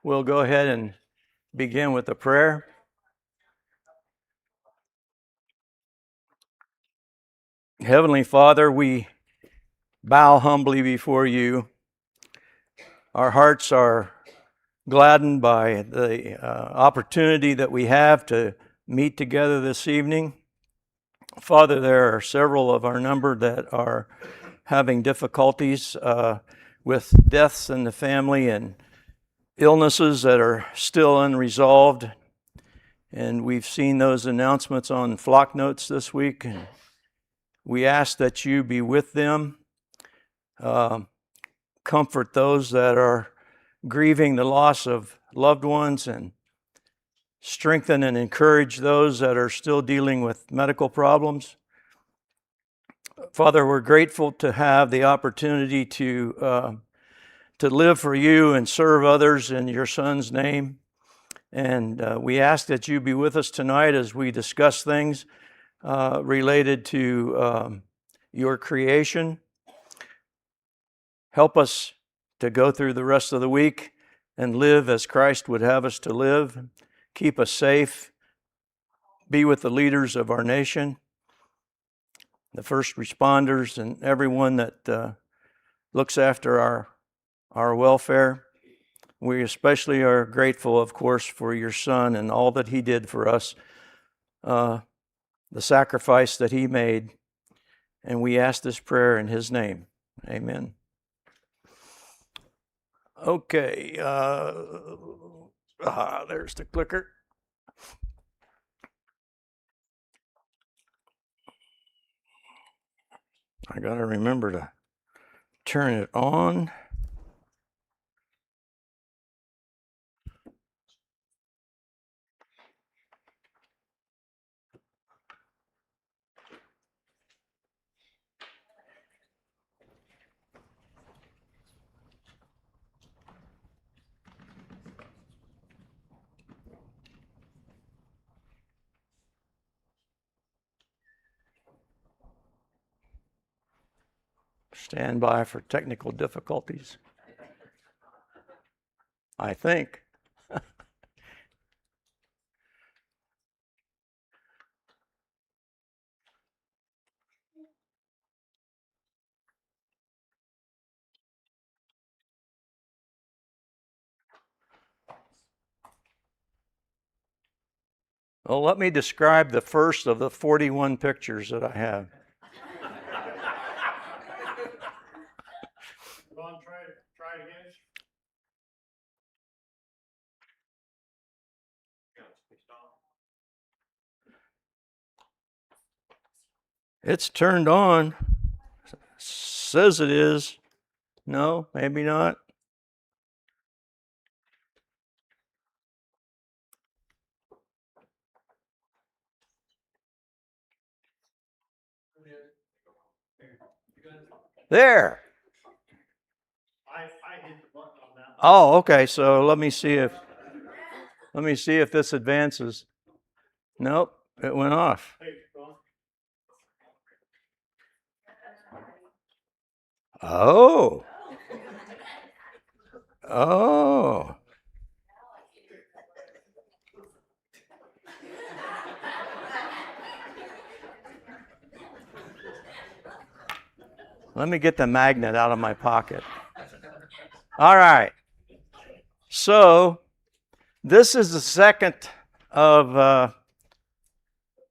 We'll go ahead and begin with a prayer. Heavenly Father, we bow humbly before you. Our hearts are gladdened by the opportunity that we have to meet together this evening. Father, there are several of our number that are having difficulties with deaths in the family and illnesses that are still unresolved. And we've seen those announcements on flock notes this week. And we ask that you be with them, comfort those that are grieving the loss of loved ones, and strengthen and encourage those that are still dealing with medical problems. Father, we're grateful to have the opportunity to live for you and serve others in your Son's name. And we ask that you be with us tonight as we discuss things related to your creation. Help us to go through the rest of the week and live as Christ would have us to live. Keep us safe. Be with the leaders of our nation, the first responders, and everyone that looks after our welfare. We especially are grateful, of course, for your Son and all that he did for us, the sacrifice that he made. And we ask this prayer in his name. Amen. Okay, there's the clicker. I got to remember to turn it on. Stand by for technical difficulties, I think. Well, let me describe the first of the 41 pictures that I have. Try it again. It's turned on. Says it is. No, maybe not. There. I hit the button on that. Oh, okay. So let me see if this advances. Nope, it went off. Oh. Oh. Let me get the magnet out of my pocket. All right. So this is the second of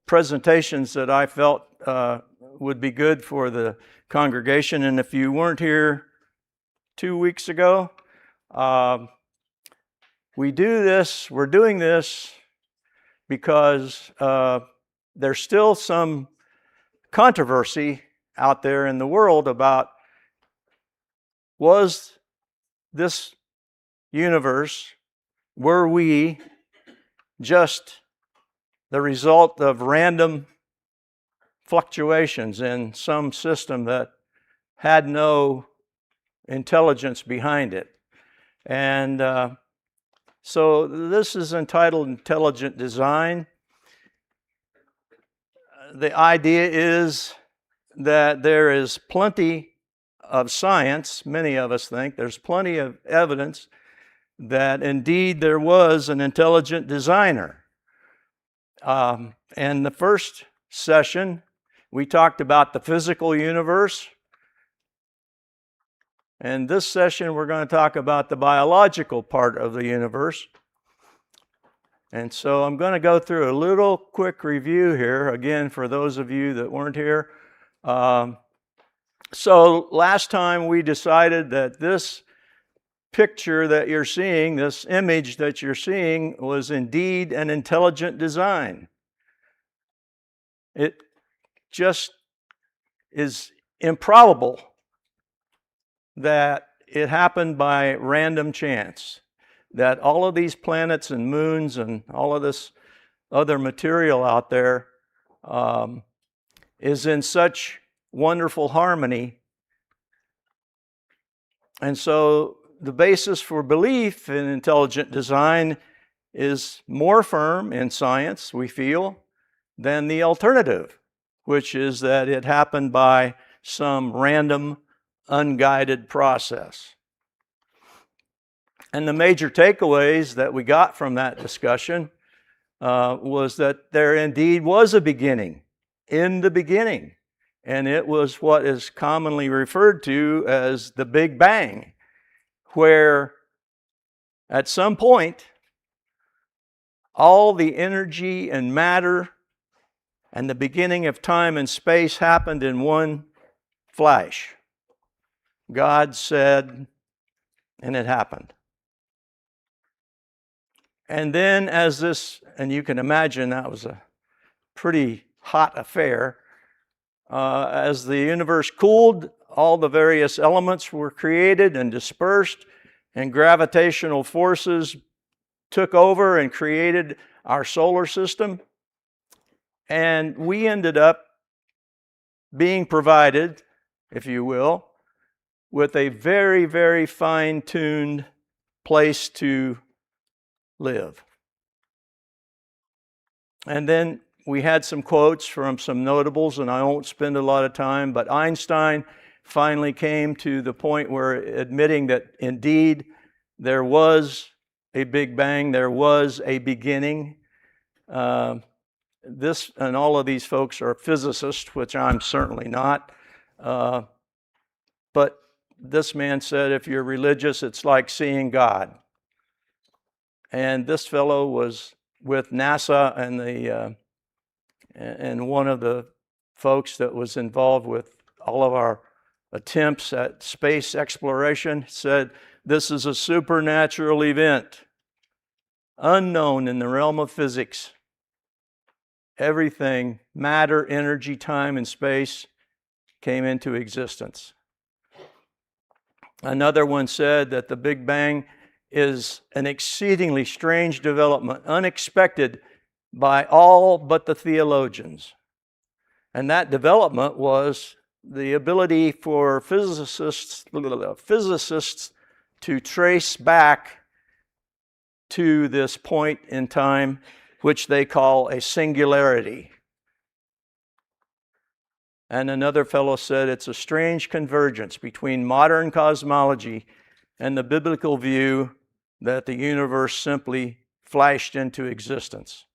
presentations that I felt would be good for the congregation. And if you weren't here 2 weeks ago, we're doing this because there's still some controversy out there in the world about, was this universe, were we just the result of random fluctuations in some system that had no intelligence behind it? And so this is entitled Intelligent Design. The idea is that there is plenty of science, many of us think, there's plenty of evidence that indeed there was an intelligent designer. And the first session, we talked about the physical universe. And this session, we're going to talk about the biological part of the universe. And so I'm going to go through a little quick review here, again, for those of you that weren't here. So last time we decided that this picture that you're seeing, this image that you're seeing, was indeed an intelligent design. It just is improbable that it happened by random chance, that all of these planets and moons and all of this other material out there is in such wonderful harmony. And so the basis for belief in intelligent design is more firm in science, we feel, than the alternative, which is that it happened by some random, unguided process. And the major takeaways that we got from that discussion was that there indeed was a beginning, in the beginning. And it was what is commonly referred to as the Big Bang, where at some point, all the energy and matter and the beginning of time and space happened in one flash. God said, and it happened. And then as this, and you can imagine that was a pretty hot affair, as the universe cooled, all the various elements were created and dispersed, and gravitational forces took over and created our solar system. And we ended up being provided, if you will, with a very, very fine-tuned place to live. And then we had some quotes from some notables, and I won't spend a lot of time, but Einstein finally came to the point where admitting that indeed there was a Big Bang, there was a beginning. This and all of these folks are physicists, which I'm certainly not. But this man said, if you're religious, it's like seeing God. And this fellow was with NASA and one of the folks that was involved with all of our attempts at space exploration said, this is a supernatural event, unknown in the realm of physics. Everything, matter, energy, time, and space came into existence. Another one said that the Big Bang is an exceedingly strange development, unexpected by all but the theologians. And that development was the ability for physicists to trace back to this point in time, which they call a singularity. And another fellow said it's a strange convergence between modern cosmology and the biblical view that the universe simply flashed into existence.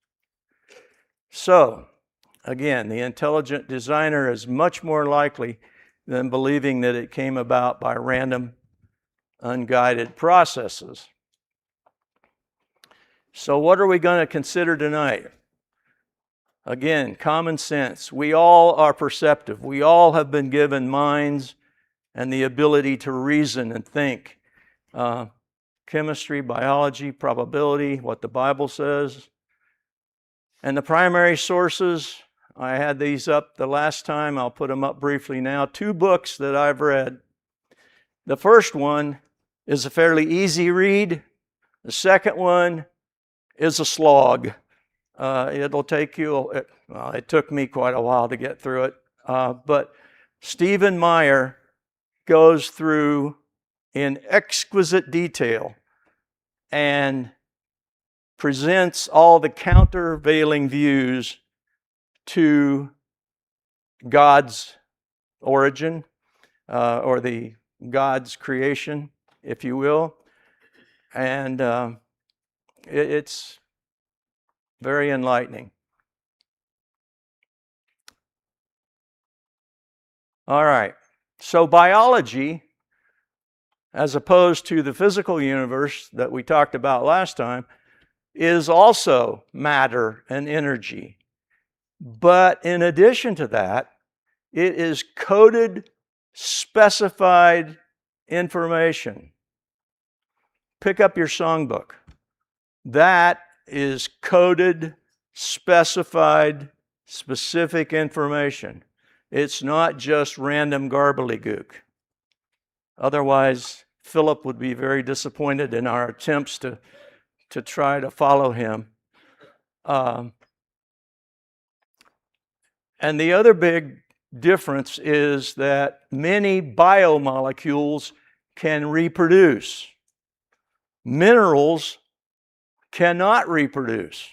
So, again, the intelligent designer is much more likely than believing that it came about by random, unguided processes. So what are we going to consider tonight? Again, common sense. We all are perceptive. We all have been given minds and the ability to reason and think. Chemistry, biology, probability, what the Bible says. And the primary sources, I had these up the last time. I'll put them up briefly now. 2 books that I've read. The first one is a fairly easy read. The second one is a slog. It'll take you, it took me quite a while to get through it. But Stephen Meyer goes through in exquisite detail and presents all the countervailing views to God's origin, or the God's creation, if you will. And it's very enlightening. All right. So biology, as opposed to the physical universe that we talked about last time, is also matter and energy. But in addition to that, it is coded, specified information. Pick up your songbook. That is coded, specified, specific information. It's not just random garbledygook. Otherwise, Philip would be very disappointed in our attempts to try to follow him. And the other big difference is that many biomolecules can reproduce. Minerals cannot reproduce.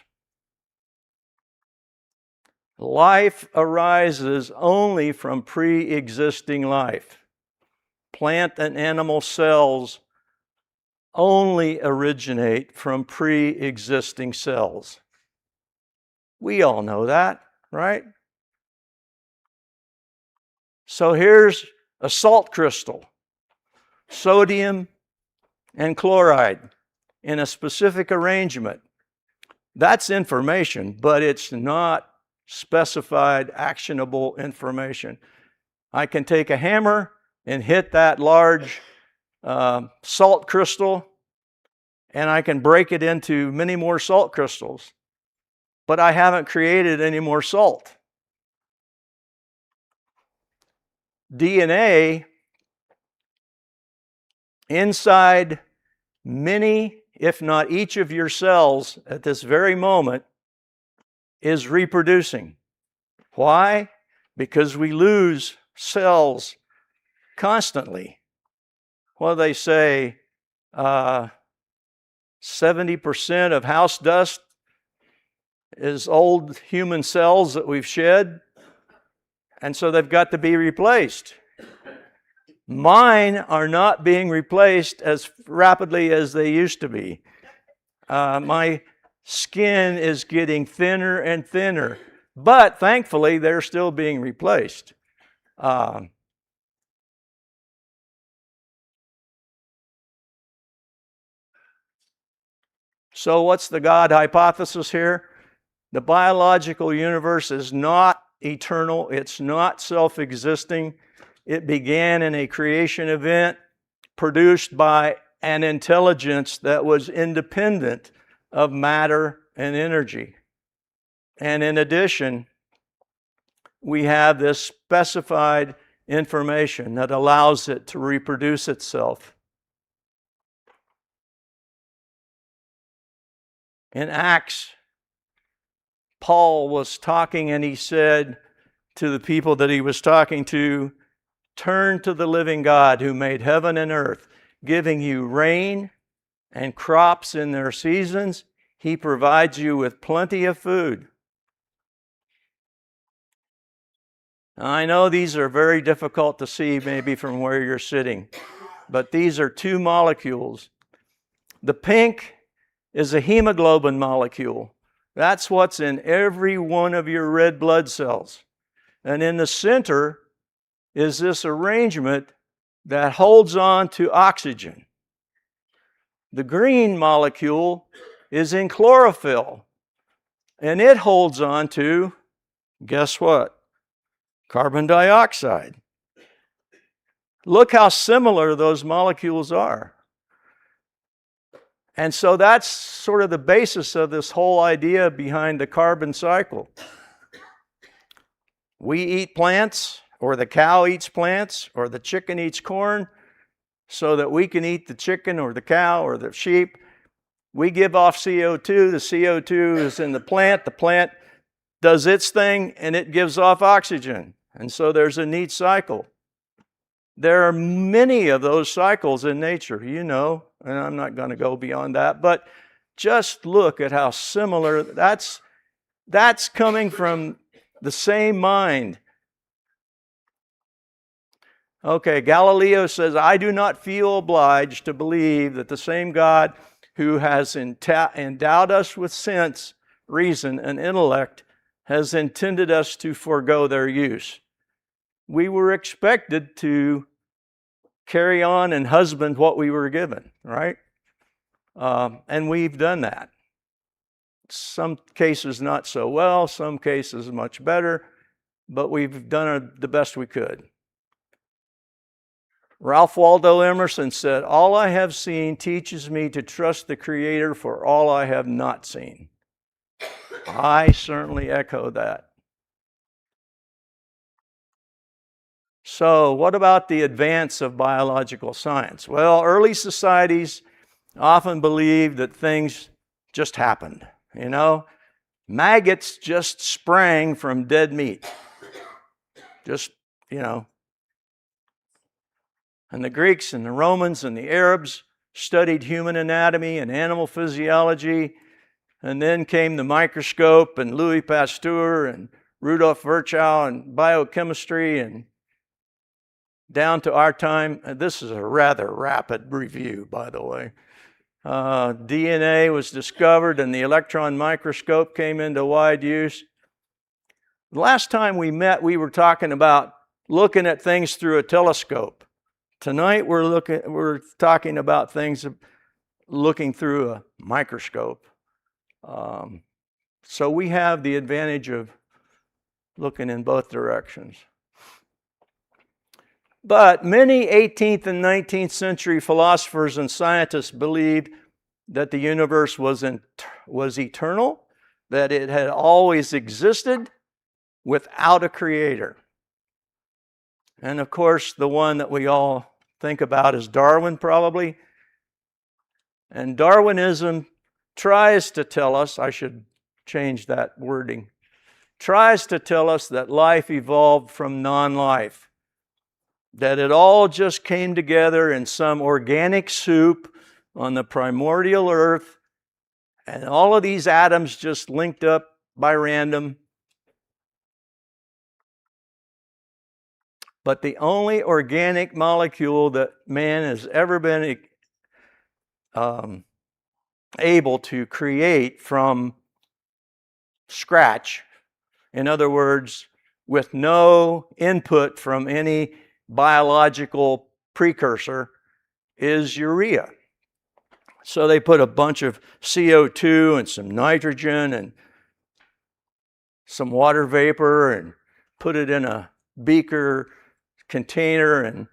Life arises only from pre-existing life. Plant and animal cells only originate from pre-existing cells. We all know that, right? So here's a salt crystal, sodium and chloride in a specific arrangement. That's information, but it's not specified, actionable information. I can take a hammer and hit that large salt crystal, and I can break it into many more salt crystals, but I haven't created any more salt. DNA inside many, if not each of your cells at this very moment is reproducing. Why? Because we lose cells constantly. What do they say? 70% of house dust is old human cells that we've shed, and so they've got to be replaced. Mine are not being replaced as rapidly as they used to be. My skin is getting thinner and thinner, but thankfully they're still being replaced. So what's the God hypothesis here? The biological universe is not eternal. It's not self-existing. It began in a creation event produced by an intelligence that was independent of matter and energy. And in addition, we have this specified information that allows it to reproduce itself. In Acts, Paul was talking and he said to the people that he was talking to, "Turn to the living God who made heaven and earth, giving you rain and crops in their seasons. He provides you with plenty of food." Now, I know these are very difficult to see maybe from where you're sitting, but these are two molecules. The pink is a hemoglobin molecule. That's what's in every one of your red blood cells. And in the center is this arrangement that holds on to oxygen. The green molecule is in chlorophyll, and it holds on to, guess what? Carbon dioxide. Look how similar those molecules are. And so that's sort of the basis of this whole idea behind the carbon cycle. We eat plants, or the cow eats plants, or the chicken eats corn, so that we can eat the chicken or the cow or the sheep. We give off CO2. The CO2 is in the plant does its thing, and it gives off oxygen. And so there's a neat cycle. There are many of those cycles in nature, you know, and I'm not going to go beyond that, but just look at how similar that's coming from the same mind. Okay, Galileo says, "I do not feel obliged to believe that the same God who has endowed us with sense, reason, and intellect, has intended us to forego their use. We were expected to carry on and husband what we were given, right? And we've done that. Some cases not so well, some cases much better, but we've done the best we could. Ralph Waldo Emerson said, "All I have seen teaches me to trust the Creator for all I have not seen." I certainly echo that. So, what about the advance of biological science? Well, early societies often believed that things just happened. You know, maggots just sprang from dead meat. Just, you know. And the Greeks and the Romans and the Arabs studied human anatomy and animal physiology. And then came the microscope and Louis Pasteur and Rudolf Virchow and biochemistry, and down to our time. This is a rather rapid review, by the way. DNA was discovered and the electron microscope came into wide use. The last time we met, we were talking about looking at things through a telescope. Tonight we're talking about things looking through a microscope. So we have the advantage of looking in both directions. But many 18th and 19th century philosophers and scientists believed that the universe was eternal, that it had always existed without a creator. And of course, the one that we all think about is Darwin, probably. And Darwinism tries to tell us, I should change that wording, tries to tell us that life evolved from non-life, that it all just came together in some organic soup on the primordial earth, and all of these atoms just linked up by random. But the only organic molecule that man has ever been able to create from scratch, in other words, with no input from any biological precursor, is urea. So they put a bunch of CO2 and some nitrogen and some water vapor and put it in a beaker container and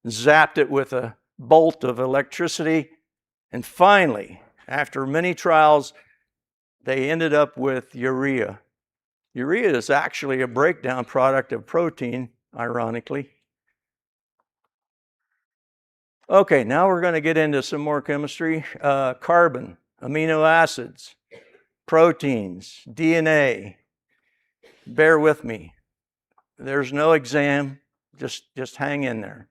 zapped it with a bolt of electricity. And finally, after many trials, they ended up with urea. Urea is actually a breakdown product of protein, ironically. Okay, now we're going to get into some more chemistry. Carbon, amino acids, proteins, DNA. Bear with me. There's no exam. Just hang in there.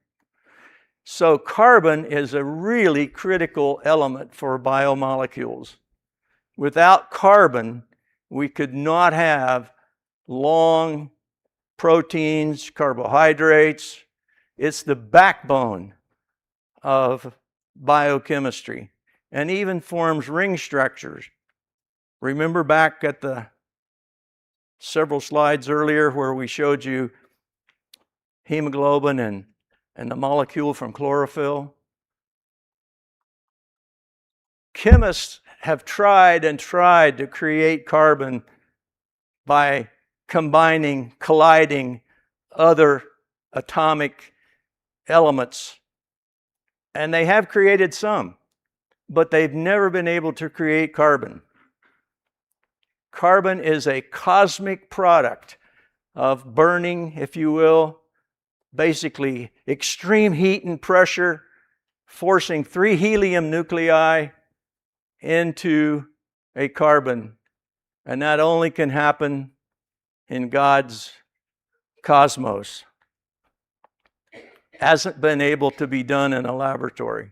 So carbon is a really critical element for biomolecules. Without carbon, we could not have long proteins, carbohydrates. It's the backbone of biochemistry and even forms ring structures. Remember back at the several slides earlier where we showed you hemoglobin and the molecule from chlorophyll? Chemists have tried and tried to create carbon by colliding other atomic elements. And they have created some, but they've never been able to create carbon. Carbon is a cosmic product of burning, if you will, basically extreme heat and pressure, forcing 3 helium nuclei into a carbon. And that only can happen in God's cosmos. Hasn't been able to be done in a laboratory.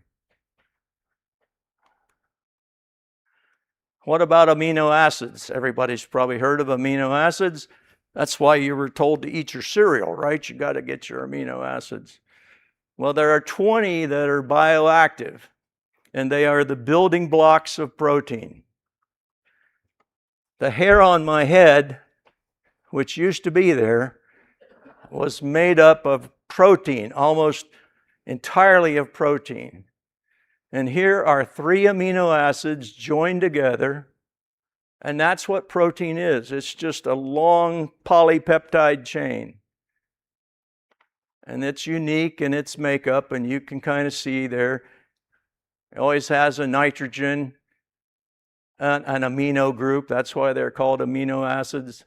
What about amino acids? Everybody's probably heard of amino acids. That's why you were told to eat your cereal, right? You got to get your amino acids. Well, there are 20 that are bioactive. and they are the building blocks of protein. The hair on my head, which used to be there, was made up of protein, almost entirely of protein. And here are 3 amino acids joined together, and that's what protein is. It's just a long polypeptide chain. And it's unique in its makeup, and you can kind of see there, it always has a nitrogen, an amino group. That's why they're called amino acids.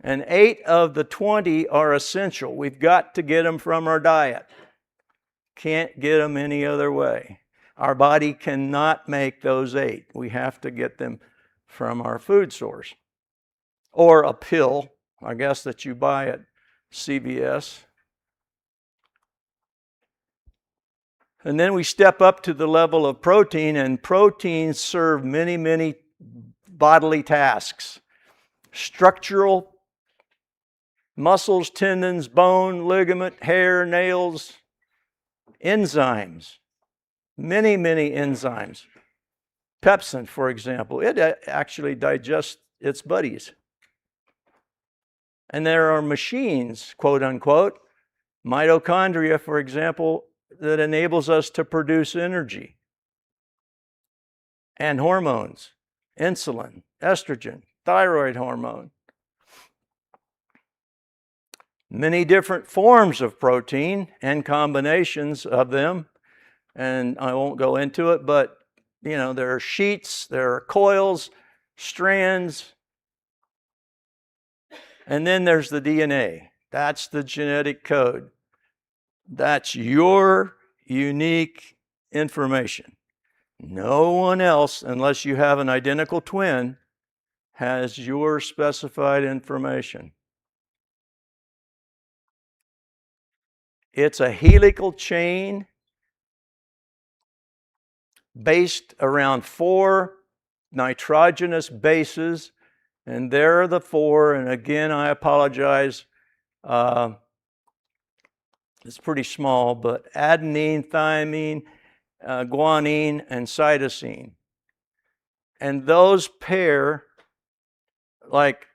And 8 of the 20 are essential. We've got to get them from our diet. Can't get them any other way. Our body cannot make those 8. We have to get them from our food source. Or a pill, I guess, that you buy at CVS. And then we step up to the level of protein, and proteins serve many, many bodily tasks. Structural, muscles, tendons, bone, ligament, hair, nails, enzymes, many, many enzymes. Pepsin, for example, it actually digests its buddies. And there are machines, quote unquote, mitochondria, for example, that enables us to produce energy. And hormones, insulin, estrogen, thyroid hormone. Many different forms of protein and combinations of them. And I won't go into it, but there are sheets, there are coils, strands, and then there's the DNA. That's the genetic code. That's your unique information. No one else, unless you have an identical twin, has your specified information. It's a helical chain based around 4 nitrogenous bases, and there are the 4, and again, I apologize, it's pretty small, but adenine, thymine, guanine, and cytosine. And those pair, like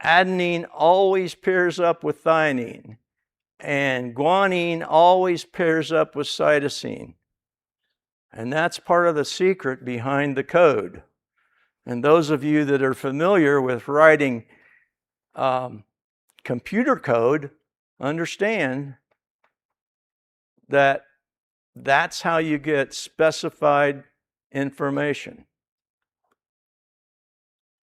adenine always pairs up with thymine, and guanine always pairs up with cytosine. And that's part of the secret behind the code. And those of you that are familiar with writing computer code understand that that's how you get specified information.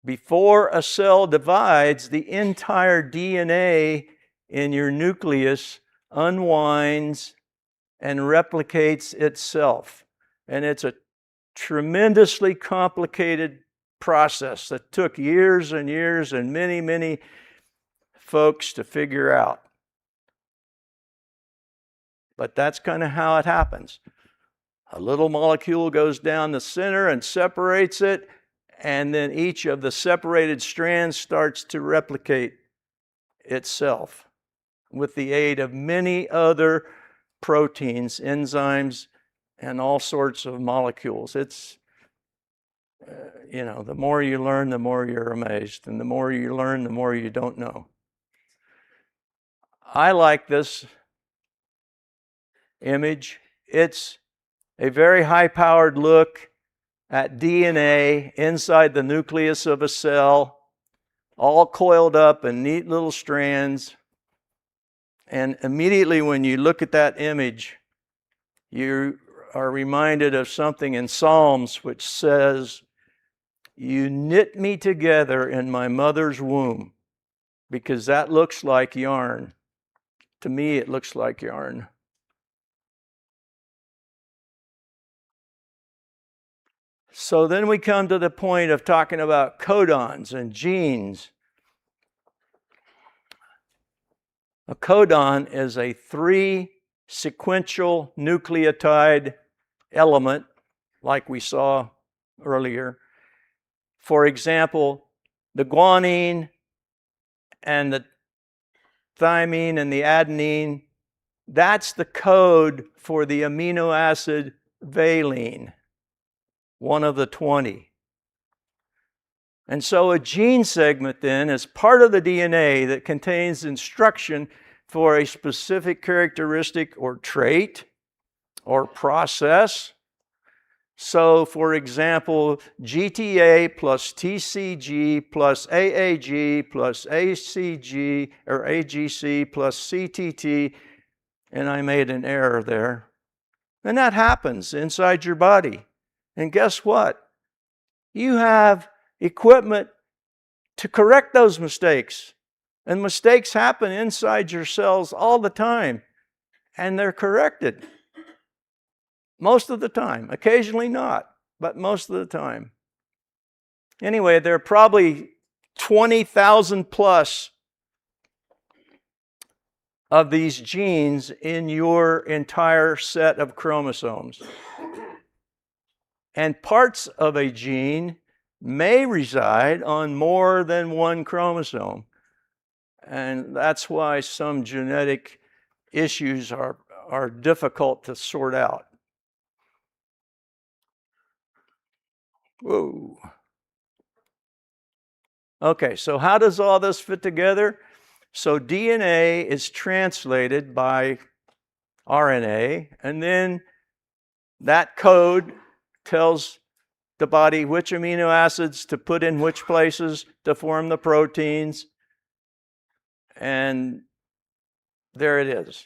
Before a cell divides, the entire DNA in your nucleus unwinds and replicates itself. And it's a tremendously complicated process that took years and years and many, many folks to figure out. But that's kind of how it happens. A little molecule goes down the center and separates it, and then each of the separated strands starts to replicate itself with the aid of many other proteins, enzymes, and all sorts of molecules. It's, the more you learn, the more you're amazed. And the more you learn, the more you don't know. I like this image. It's a very high-powered look at DNA inside the nucleus of a cell, all coiled up in neat little strands. And immediately when you look at that image, you are reminded of something in Psalms which says, "You knit me together in my mother's womb," because that looks like yarn. To me, it looks like yarn. So then we come to the point of talking about codons and genes. A codon is a 3-sequential nucleotide element, like we saw earlier. For example, the guanine and the thymine and the adenine That's the code for the amino acid valine, one of the 20. And so a gene segment then is part of the DNA that contains instruction for a specific characteristic or trait or process. So, for example, GTA plus TCG plus AAG plus ACG or AGC plus CTT, and I made an error there. And that happens inside your body. And guess what? You have equipment to correct those mistakes. And mistakes happen inside your cells all the time, and they're corrected. Most of the time. Occasionally not, but most of the time. Anyway, there are probably 20,000 plus of these genes in your entire set of chromosomes. And parts of a gene may reside on more than one chromosome. And that's why some genetic issues are difficult to sort out. Whoa. Okay, so how does all this fit together? So DNA is translated by RNA, and then that code tells the body which amino acids to put in which places to form the proteins. And there it is.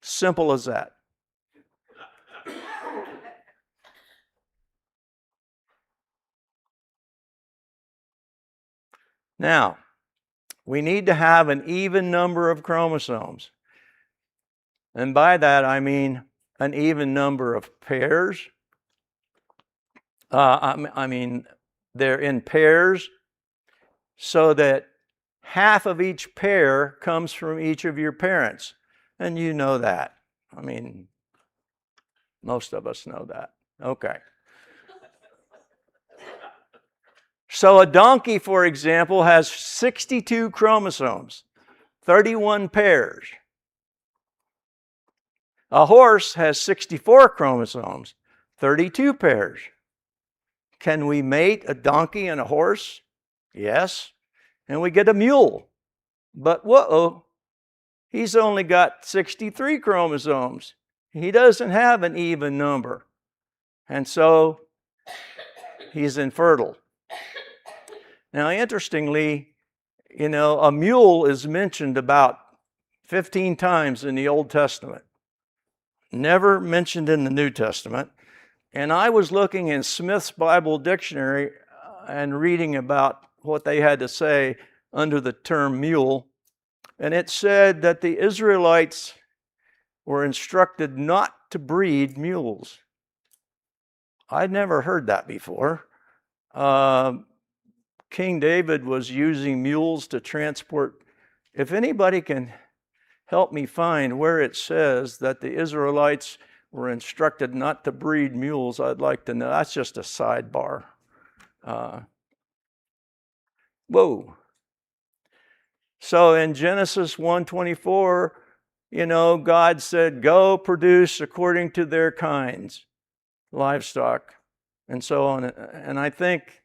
Simple as that. Now, we need to have an even number of chromosomes. And by that, I mean an even number of pairs. I mean, they're in pairs so that half of each pair comes from each of your parents. And you know that. I mean, most of us know that. Okay. So a donkey, for example, has 62 chromosomes, 31 pairs. A horse has 64 chromosomes, 32 pairs. Can we mate a donkey and a horse? Yes. And we get a mule. But whoa, he's only got 63 chromosomes. He doesn't have an even number. And so he's infertile. Now, interestingly, a mule is mentioned about 15 times in the Old Testament. Never mentioned in the New Testament. And I was looking in Smith's Bible Dictionary and reading about what they had to say under the term mule. And it said that the Israelites were instructed not to breed mules. I'd never heard that before. King David was using mules to transport. If anybody can help me find where it says that the Israelites were instructed not to breed mules, I'd like to know. That's just a sidebar. Whoa. So in Genesis 1:24, God said, go produce according to their kinds, livestock, and so on. And I think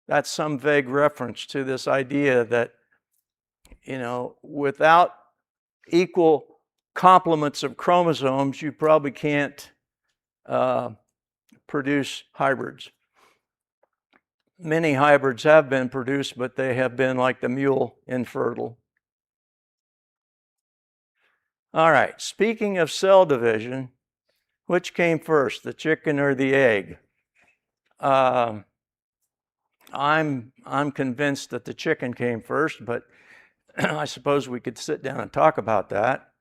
that's some vague reference to this idea that, without equal complements of chromosomes, you probably can't produce hybrids. Many hybrids have been produced, but they have been, like the mule, infertile. All right, speaking of cell division, which came first, the chicken or the egg? I'm convinced that the chicken came first, but I suppose we could sit down and talk about that.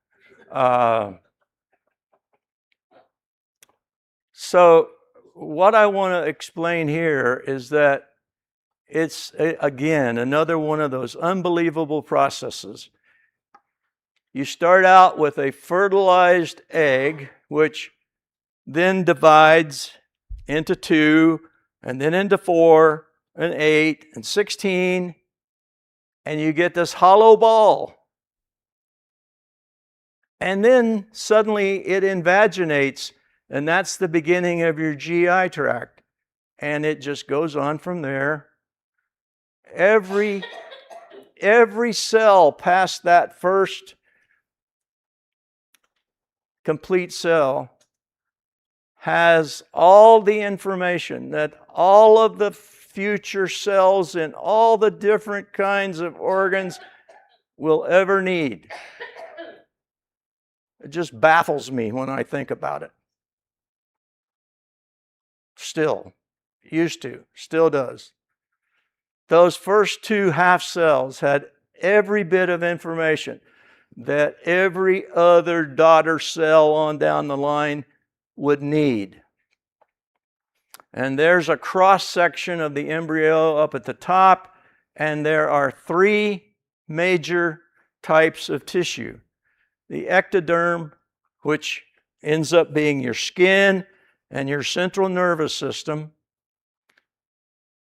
So what I want to explain here is that it's, again, another one of those unbelievable processes. You start out with a fertilized egg, which then divides into 2, and then into 4, and 8, and 16, and you get this hollow ball. And then suddenly it invaginates, and that's the beginning of your GI tract. And it just goes on from there. Every cell past that first complete cell has all the information that all of the future cells in all the different kinds of organs will ever need. It just baffles me when I think about it. Still, used to, still does. Those first two half cells had every bit of information that every other daughter cell on down the line would need. And there's a cross section of the embryo up at the top, and there are three major types of tissue. The ectoderm, which ends up being your skin and your central nervous system.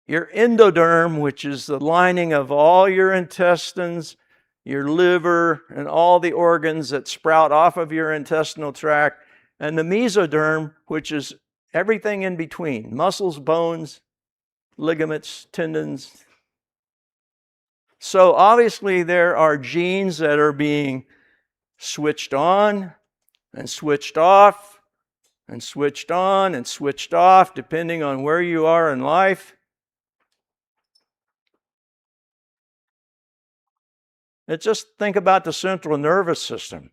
Your endoderm, which is the lining of all your intestines, your liver, and all the organs that sprout off of your intestinal tract. And the mesoderm, which is everything in between, muscles, bones, ligaments, tendons. So obviously there are genes that are being switched on and switched off and switched on and switched off, depending on where you are in life. Just think about the central nervous system.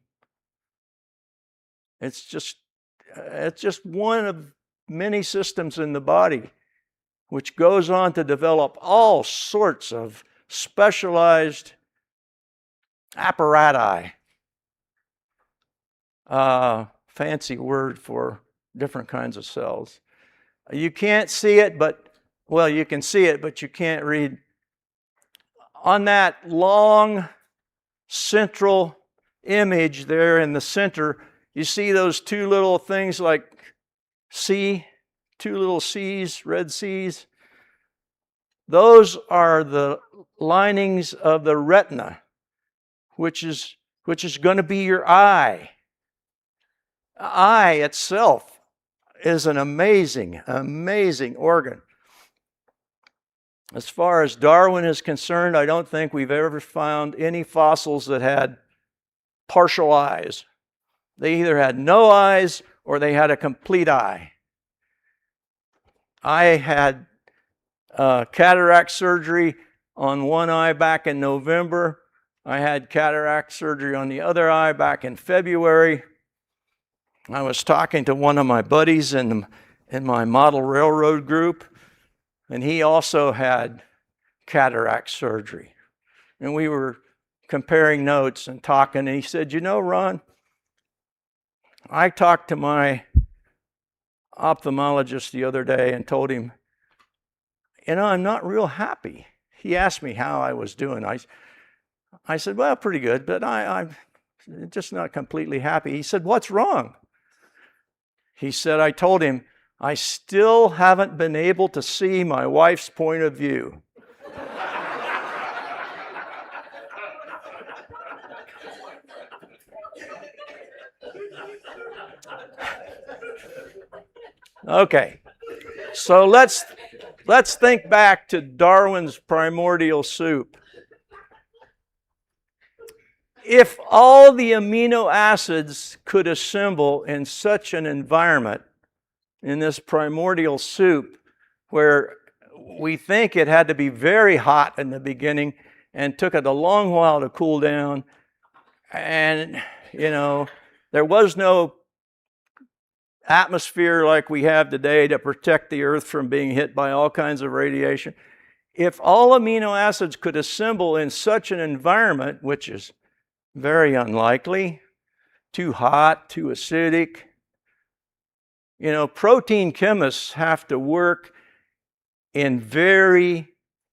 It's just one of many systems in the body which goes on to develop all sorts of specialized apparati. Fancy word for different kinds of cells. You can't see it, well, you can see it, but you can't read. On that long central image there in the center, you see those two little things like two little C's, red C's. Those are the linings of the retina, which is going to be your eye. Eye itself is an amazing, amazing organ. As far as Darwin is concerned, I don't think we've ever found any fossils that had partial eyes. They either had no eyes or they had a complete eye. I had cataract surgery on one eye back in November. I had cataract surgery on the other eye back in February. I was talking to one of my buddies in my model railroad group, and he also had cataract surgery. And we were comparing notes and talking, and he said, "You know, Ron, I talked to my ophthalmologist the other day and told him, I'm not real happy." He asked me how I was doing. I said, "Well, pretty good, but I'm just not completely happy." He said, "What's wrong?" He said, I told him, "I still haven't been able to see my wife's point of view." Okay, so let's think back to Darwin's primordial soup. If all the amino acids could assemble in such an environment, in this primordial soup, where we think it had to be very hot in the beginning and took it a long while to cool down, and, there was no atmosphere like we have today to protect the earth from being hit by all kinds of radiation. If all amino acids could assemble in such an environment, which is very unlikely, too hot, too acidic, protein chemists have to work in very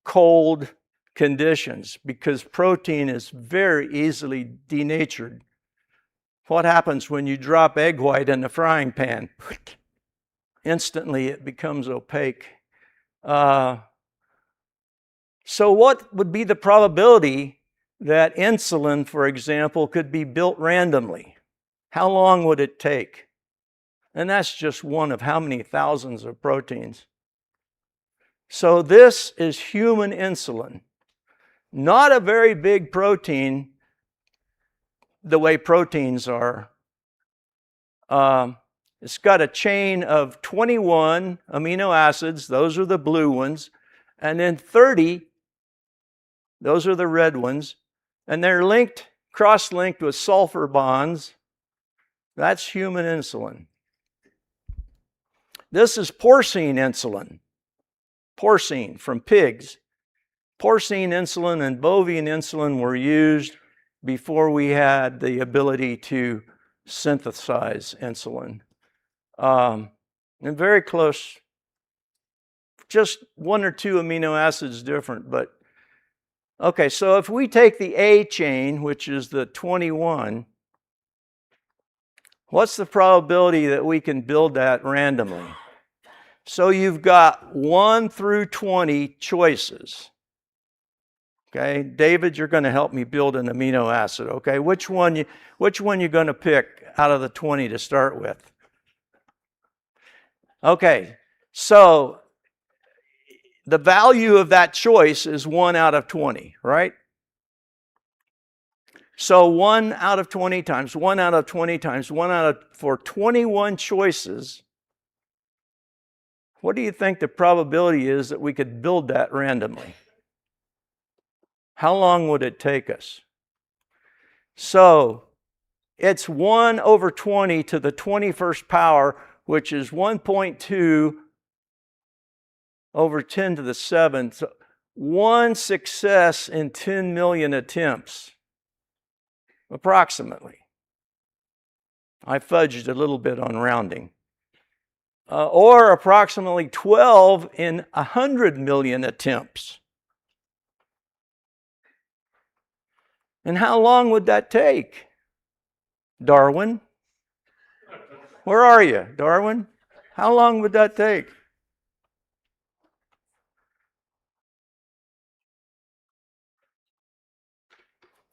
cold conditions because protein is very easily denatured. What happens when you drop egg white in the frying pan? Instantly it becomes opaque. So what would be the probability that insulin, for example, could be built randomly? How long would it take? And that's just one of how many thousands of proteins. So this is human insulin. Not a very big protein the way proteins are. It's got a chain of 21 amino acids, those are the blue ones, and then 30, those are the red ones, and they're linked, cross-linked with sulfur bonds. That's human insulin. This is porcine insulin. Porcine from pigs. Porcine insulin and bovine insulin were used before we had the ability to synthesize insulin. And very close, just one or two amino acids different, but okay, so if we take the A chain, which is the 21, what's the probability that we can build that randomly? So you've got 1 through 20 choices. Okay, David, you're going to help me build an amino acid. Okay, which one you going to pick out of the 20 to start with? Okay, so the value of that choice is 1 out of 20, right? So 1 out of 20 times 1 out of 20 times 1 out of, for 21 choices, what do you think the probability is that we could build that randomly? How long would it take us? So it's 1 over 20 to the 21st power, which is 1.2 over 10 to the 7th. So 1 success in 10 million attempts, approximately. I fudged a little bit on rounding. Or approximately 12 in 100 million attempts. And how long would that take? Darwin? Where are you, Darwin? How long would that take?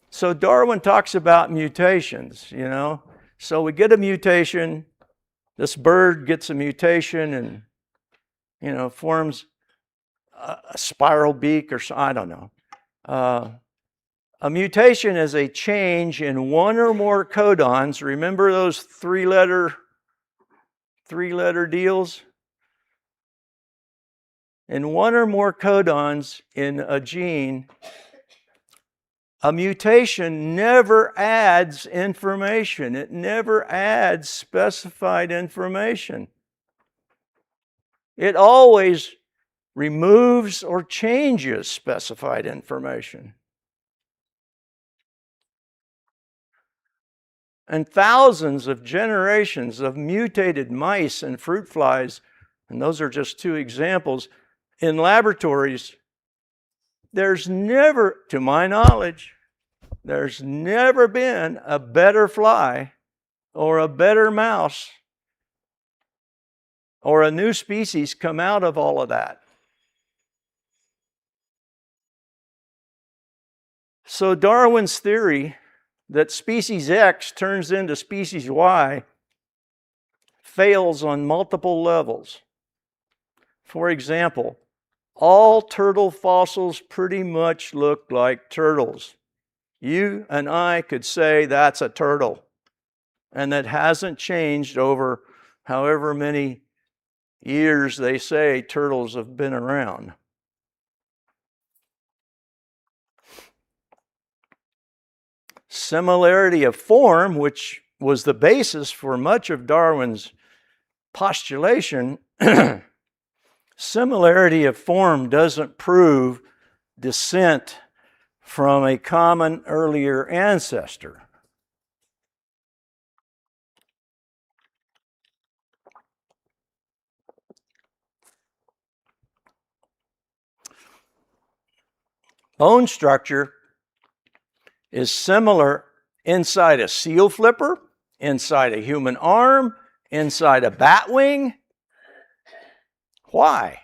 So Darwin talks about mutations, you know. So we get a mutation, this bird gets a mutation and, you know, forms a spiral beak or so, I don't know. A mutation is a change in one or more codons. Remember those three-letter deals? In one or more codons in a gene, a mutation never adds information. It never adds specified information. It always removes or changes specified information. And thousands of generations of mutated mice and fruit flies, and those are just two examples, in laboratories, there's never, to my knowledge, there's never been a better fly or a better mouse or a new species come out of all of that. So Darwin's theory that species X turns into species Y fails on multiple levels. For example, all turtle fossils pretty much look like turtles. You and I could say that's a turtle, and that hasn't changed over however many years they say turtles have been around. Similarity of form, which was the basis for much of Darwin's postulation, similarity of form doesn't prove descent from a common earlier ancestor. Bone structure is similar inside a seal flipper, inside a human arm, inside a bat wing. Why?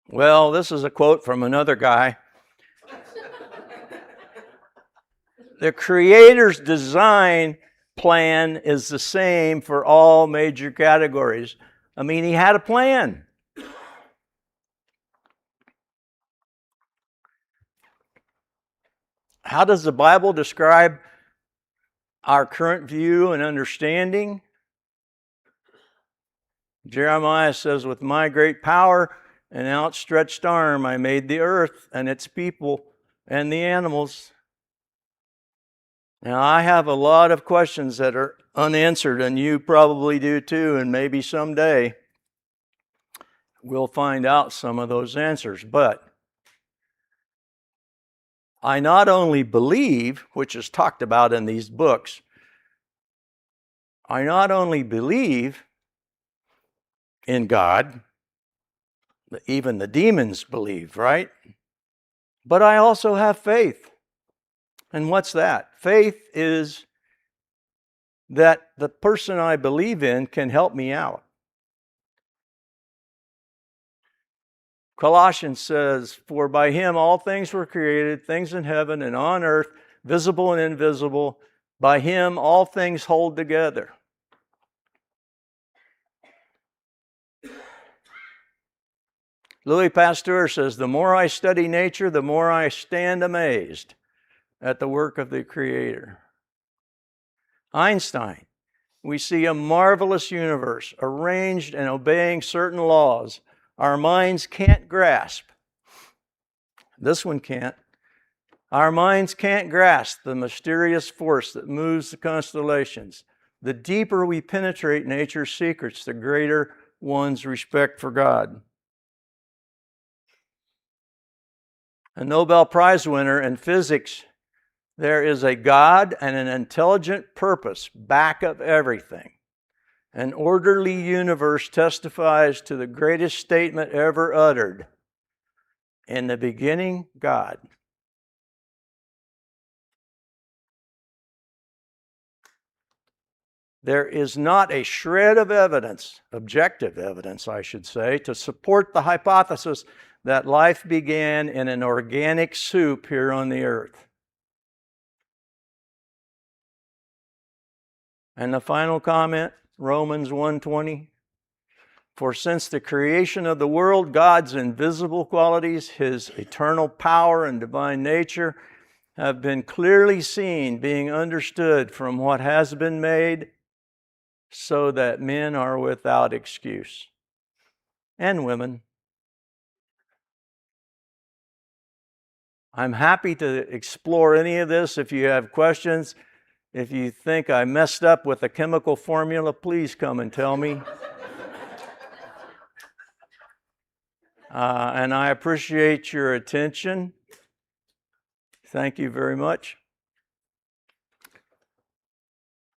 Well, this is a quote from another guy. The Creator's design plan is the same for all major categories. I mean, He had a plan. How does the Bible describe our current view and understanding? Jeremiah says, with my great power and outstretched arm, I made the earth and its people and the animals. Now, I have a lot of questions that are unanswered, and you probably do too, and maybe someday we'll find out some of those answers. But I not only believe, which is talked about in these books, I not only believe in God, even the demons believe, right? But I also have faith. And what's that? Faith is that the person I believe in can help me out. Colossians says, for by him all things were created, things in heaven and on earth, visible and invisible. By him all things hold together. Louis Pasteur says, the more I study nature, the more I stand amazed at the work of the Creator. Einstein, we see a marvelous universe arranged and obeying certain laws our minds can't grasp. This one can't. Our minds can't grasp the mysterious force that moves the constellations. The deeper we penetrate nature's secrets, the greater one's respect for God. A Nobel Prize winner in physics, there is a God and an intelligent purpose back of everything. An orderly universe testifies to the greatest statement ever uttered. In the beginning, God. There is not a shred of evidence, objective evidence, I should say, to support the hypothesis that life began in an organic soup here on the earth. And the final comment, Romans 1:20. For since the creation of the world, God's invisible qualities, his eternal power and divine nature, have been clearly seen, being understood from what has been made, so that men are without excuse. And women. I'm happy to explore any of this if you have questions. If you think I messed up with the chemical formula, please come and tell me. And I appreciate your attention. Thank you very much.